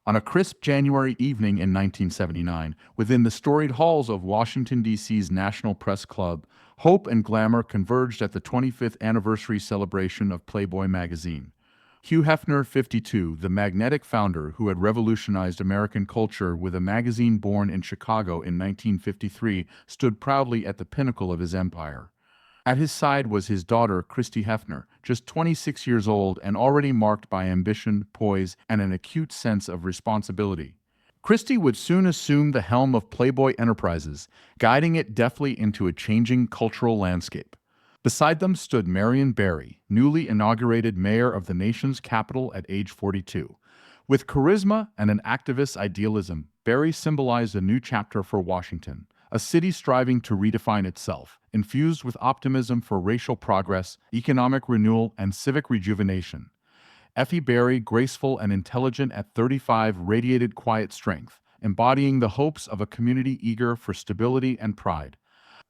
On a crisp January evening in 1979, within the storied halls of Washington, D.C.'s National Press Club, hope and glamour converged at the 25th anniversary celebration of Playboy Magazine. Hugh Hefner, 52, the magnetic founder who had revolutionized American culture with a magazine born in Chicago in 1953, stood proudly at the pinnacle of his empire. At his side was his daughter, Christie Hefner, just 26 years old and already marked by ambition, poise, and an acute sense of responsibility. Christie would soon assume the helm of Playboy Enterprises, guiding it deftly into a changing cultural landscape. Beside them stood Marion Barry, newly inaugurated mayor of the nation's capital at age 42. With charisma and an activist's idealism, Barry symbolized a new chapter for Washington, a city striving to redefine itself, infused with optimism for racial progress, economic renewal, and civic rejuvenation. Effi Barry, graceful and intelligent at 35, radiated quiet strength, embodying the hopes of a community eager for stability and pride.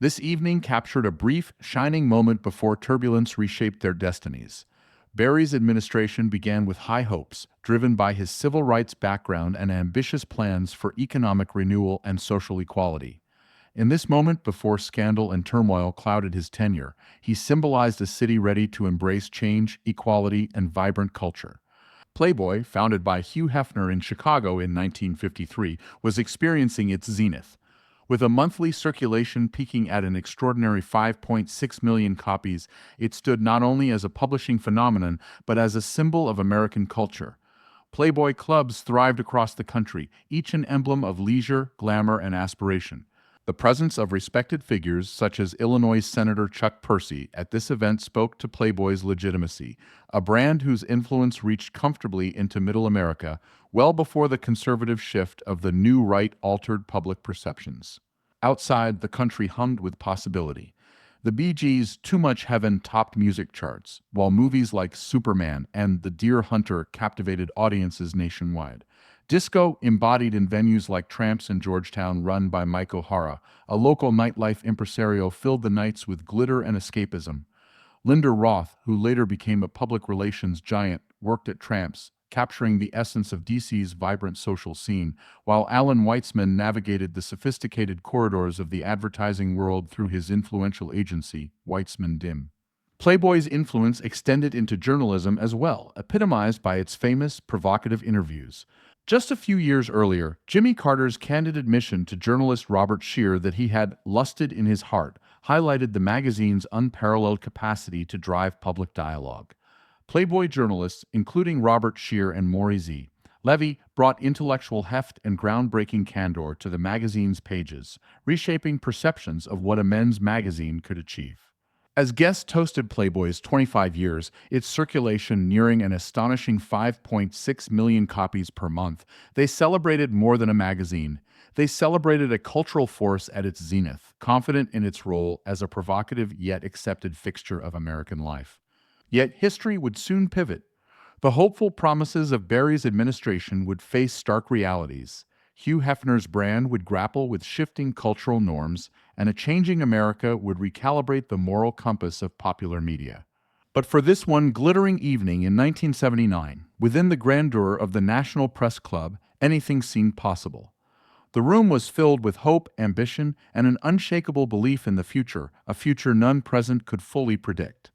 This evening captured a brief, shining moment before turbulence reshaped their destinies. Barry's administration began with high hopes, driven by his civil rights background and ambitious plans for economic renewal and social equality. In this moment before scandal and turmoil clouded his tenure, he symbolized a city ready to embrace change, equality, and vibrant culture. Playboy, founded by Hugh Hefner in Chicago in 1953, was experiencing its zenith. With a monthly circulation peaking at an extraordinary 5.6 million copies, it stood not only as a publishing phenomenon, but as a symbol of American culture. Playboy clubs thrived across the country, each an emblem of leisure, glamour, and aspiration. The presence of respected figures such as Illinois Senator Chuck Percy at this event spoke to Playboy's legitimacy, a brand whose influence reached comfortably into Middle America well before the conservative shift of the new right altered public perceptions. Outside, the country hummed with possibility. The Bee Gees' Too Much Heaven topped music charts, while movies like Superman and The Deer Hunter captivated audiences nationwide. Disco, embodied in venues like Tramps in Georgetown run by Mike O'Hara, a local nightlife impresario, filled the nights with glitter and escapism. Linda Roth, who later became a public relations giant, worked at Tramps, capturing the essence of DC's vibrant social scene, while Alan Weitzman navigated the sophisticated corridors of the advertising world through his influential agency, Weitzman Dim. Playboy's influence extended into journalism as well, epitomized by its famous, provocative interviews. Just a few years earlier, Jimmy Carter's candid admission to journalist Robert Scheer that he had lusted in his heart highlighted the magazine's unparalleled capacity to drive public dialogue. Playboy journalists, including Robert Scheer and Maury Levy, brought intellectual heft and groundbreaking candor to the magazine's pages, reshaping perceptions of what a men's magazine could achieve. As guests toasted Playboy's 25 years, its circulation nearing an astonishing 5.6 million copies per month, they celebrated more than a magazine. They celebrated a cultural force at its zenith, confident in its role as a provocative yet accepted fixture of American life. Yet history would soon pivot. The hopeful promises of Barry's administration would face stark realities. Hugh Hefner's brand would grapple with shifting cultural norms, and a changing America would recalibrate the moral compass of popular media. But for this one glittering evening in 1979, within the grandeur of the National Press Club, anything seemed possible. The room was filled with hope, ambition, and an unshakable belief in the future, a future none present could fully predict.